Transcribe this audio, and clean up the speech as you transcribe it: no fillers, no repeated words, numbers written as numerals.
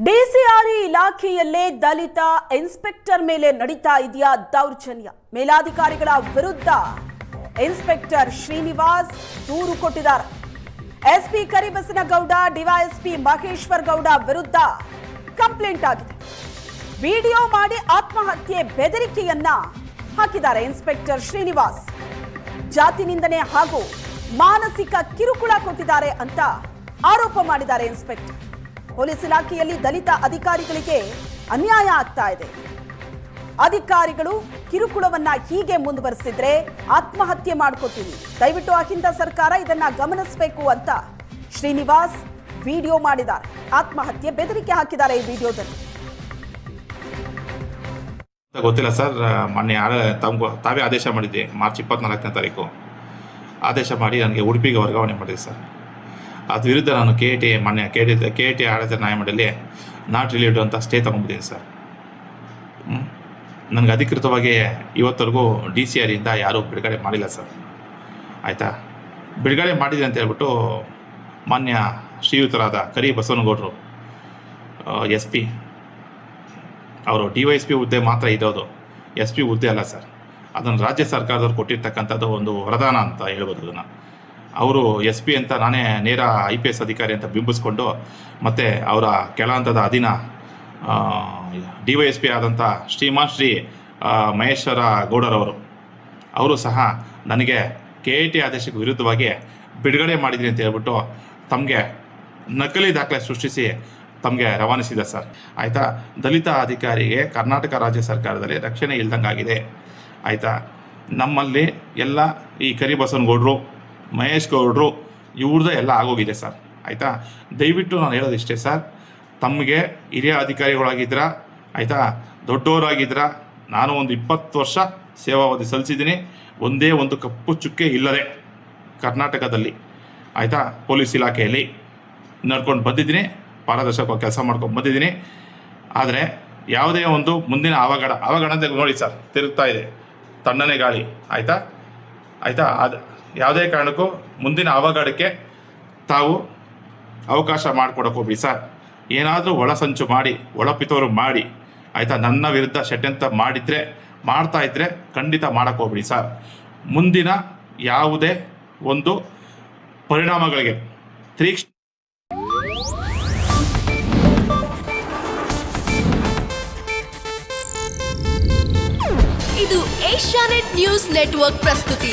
DCR ಇಲಾಖೆಯಲ್ಲೇ ದಲಿತ inspector ಮೇಲೆ ನಡೀತಾ ಇದೆಯಾ ದೌರ್ಜನ್ಯ? ಮೇಲಾಧಿಕಾರಿಗಳ ವಿರುದ್ಧ ಇನ್ಸ್ಪೆಕ್ಟರ್ ಶ್ರೀನಿವಾಸ್ ದೂರು ಕೊಟ್ಟಿದ್ದಾರೆ. ಎಸ್ಪಿ ಕರಿಬಸನಗೌಡ, ಡಿವೈಎಸ್ಪಿ ಮಹೇಶ್ವರ್ ಗೌಡ ವಿರುದ್ಧ ಕಂಪ್ಲೇಂಟ್ ಆಗಿದೆ. ವಿಡಿಯೋ ಮಾಡಿ ಆತ್ಮಹತ್ಯೆ ಬೆದರಿಕೆಯನ್ನ ಹಾಕಿದ್ದಾರೆ ಇನ್ಸ್ಪೆಕ್ಟರ್ ಶ್ರೀನಿವಾಸ್. ಜಾತಿ ನಿಂದನೆ ಹಾಗೂ ಮಾನಸಿಕ ಕಿರುಕುಳ ಕೊಟ್ಟಿದ್ದಾರೆ ಅಂತ ಆರೋಪ ಮಾಡಿದ್ದಾರೆ ಇನ್ಸ್ಪೆಕ್ಟರ್. ಪೊಲೀಸ್ ಇಲಾಖೆಯಲ್ಲಿ ದಲಿತ ಅಧಿಕಾರಿಗಳಿಗೆ ಅನ್ಯಾಯ ಆಗ್ತಾ ಇದೆ. ಅಧಿಕಾರಿಗಳು ಕಿರುಕುಳವನ್ನ ಹೀಗೆ ಮುಂದುವರಿಸಿದ್ರೆ ಆತ್ಮಹತ್ಯೆ ಮಾಡ್ಕೋತೀವಿ. ದಯವಿಟ್ಟು ಅಹಿಂದ ಸರ್ಕಾರ ಇದನ್ನ ಗಮನಿಸಬೇಕು ಅಂತ ಶ್ರೀನಿವಾಸ್ ವಿಡಿಯೋ ಮಾಡಿದ್ದಾರೆ. ಆತ್ಮಹತ್ಯೆ ಬೆದರಿಕೆ ಹಾಕಿದ್ದಾರೆ ಈ ವಿಡಿಯೋದಲ್ಲಿ. ಗೊತ್ತಿಲ್ಲ ಸರ್, ಮೊನ್ನೆ ತಾವೇ ಆದೇಶ ಮಾಡಿದ್ದೆ. ಮಾರ್ಚ್ 24ನೇ ತಾರೀಕು ಆದೇಶ ಮಾಡಿ ನನಗೆ ಉಡುಪಿಗೆ ವರ್ಗಾವಣೆ ಮಾಡಿದೆ ಸರ್. ಅದ್ರ ವಿರುದ್ಧ ನಾನು ಮೊನ್ನೆ ಕೆ ಟಿ ಆಡಳಿತ ನ್ಯಾಯಮಂಡಳಿ ನಾಟ್ ರಿಲೀವ್ಡ್ ಅಂತ ಸ್ಟೇ ತೊಗೊಂಡಿದ್ದೀನಿ ಸರ್. ನನಗೆ ಅಧಿಕೃತವಾಗಿ ಇವತ್ತರೆಗೂ DCR ಇಂದ ಯಾರೂ ಬಿಡುಗಡೆ ಮಾಡಿಲ್ಲ ಸರ್. ಆಯಿತಾ, ಬಿಡುಗಡೆ ಮಾಡಿದೆ ಅಂತ ಹೇಳ್ಬಿಟ್ಟು ಮಾನ್ಯ ಶ್ರೀಯುತರಾದ ಕರಿಬಸನಗೌಡರು SP, ಅವರು DYSP ಹುದ್ದೆ ಮಾತ್ರ ಇರೋದು, SP ಹುದ್ದೆ ಅಲ್ಲ ಸರ್. ಅದನ್ನು ರಾಜ್ಯ ಸರ್ಕಾರದವ್ರು ಕೊಟ್ಟಿರ್ತಕ್ಕಂಥದ್ದು ಒಂದು ವರದಾನ ಅಂತ ಹೇಳ್ಬೋದು. ಅದನ್ನು ಅವರು SP ಅಂತ ನಾನೇ ನೇರ IPS ಅಧಿಕಾರಿ ಅಂತ ಬಿಂಬಿಸ್ಕೊಂಡು, ಮತ್ತು ಅವರ ಕೆಳ ಹಂತದ ಅಧೀನ DYSP ಆದಂಥ ಶ್ರೀ ಮಹೇಶ್ವರ ಗೌಡರವರು ಅವರು ಸಹ ನನಗೆ KIT ಆದೇಶಕ್ಕೆ ವಿರುದ್ಧವಾಗಿ ಬಿಡುಗಡೆ ಮಾಡಿದ್ರಿ ಅಂತ ಹೇಳ್ಬಿಟ್ಟು ತಮಗೆ ನಕಲಿ ದಾಖಲೆ ಸೃಷ್ಟಿಸಿ ತಮಗೆ ರವಾನಿಸಿದೆ ಸರ್. ಆಯಿತಾ, ದಲಿತ ಅಧಿಕಾರಿಗೆ ಕರ್ನಾಟಕ ರಾಜ್ಯ ಸರ್ಕಾರದಲ್ಲಿ ರಕ್ಷಣೆ ಇಲ್ದಂಗಾಗಿದೆ. ಆಯಿತಾ, ನಮ್ಮಲ್ಲಿ ಎಲ್ಲ ಈ ಕರಿಬಸನಗೌಡರು, ಮಹೇಶ್ ಗೌಡರು ಇವ್ರದ್ದು ಎಲ್ಲ ಆಗೋಗಿದೆ ಸರ್. ಆಯಿತಾ, ದಯವಿಟ್ಟು ನಾನು ಹೇಳೋದಿಷ್ಟೇ ಸರ್, ತಮಗೆ ಹಿರಿಯ ಅಧಿಕಾರಿಗಳಾಗಿದ್ರ, ಆಯಿತಾ, ದೊಡ್ಡವರಾಗಿದ್ರ, ನಾನು ಒಂದು 20 ವರ್ಷ ಸೇವಾವಧಿ ಸಲ್ಲಿಸಿದ್ದೀನಿ. ಒಂದೇ ಒಂದು ಕಪ್ಪು ಚುಕ್ಕೆ ಇಲ್ಲದೆ ಕರ್ನಾಟಕದಲ್ಲಿ, ಆಯಿತಾ, ಪೊಲೀಸ್ ಇಲಾಖೆಯಲ್ಲಿ ನಡ್ಕೊಂಡು ಬಂದಿದ್ದೀನಿ. ಪಾರದರ್ಶಕವಾಗಿ ಕೆಲಸ ಮಾಡ್ಕೊಂಡು ಬಂದಿದ್ದೀನಿ. ಆದರೆ ಯಾವುದೇ ಒಂದು ಮುಂದಿನ ಅವಘಡ ಅಂತ ನೋಡಿ ಸರ್, ತಿರುಗ್ತಾ ಇದೆ ತಣ್ಣನೆ ಗಾಳಿ. ಆಯಿತಾ, ಅದು ಯಾವುದೇ ಕಾರಣಕ್ಕೂ ಮುಂದಿನ ಅವಘಡಕ್ಕೆ ತಾವು ಅವಕಾಶ ಮಾಡಿಕೊಡಕ್ಕೆ ಹೋಗ್ಬಿಡಿ ಸರ್. ಏನಾದರೂ ಒಳಸಂಚು ಮಾಡಿ, ಒಳಪಿತೋರು ಮಾಡಿ, ಆಯಿತಾ, ನನ್ನ ವಿರುದ್ಧ ಷಡ್ಯಂತ್ರ ಮಾಡ್ತಾ ಇದ್ದರೆ ಖಂಡಿತ ಮಾಡೋಕ್ಕೆ ಹೋಗ್ಬಿಡಿ ಸರ್. ಮುಂದಿನ ಯಾವುದೇ ಒಂದು ಪರಿಣಾಮಗಳಿಗೆ ಇದು ಏಷ್ಯಾನೆಟ್ ನ್ಯೂಸ್ ನೆಟ್ವರ್ಕ್ ಪ್ರಸ್ತುತಿ.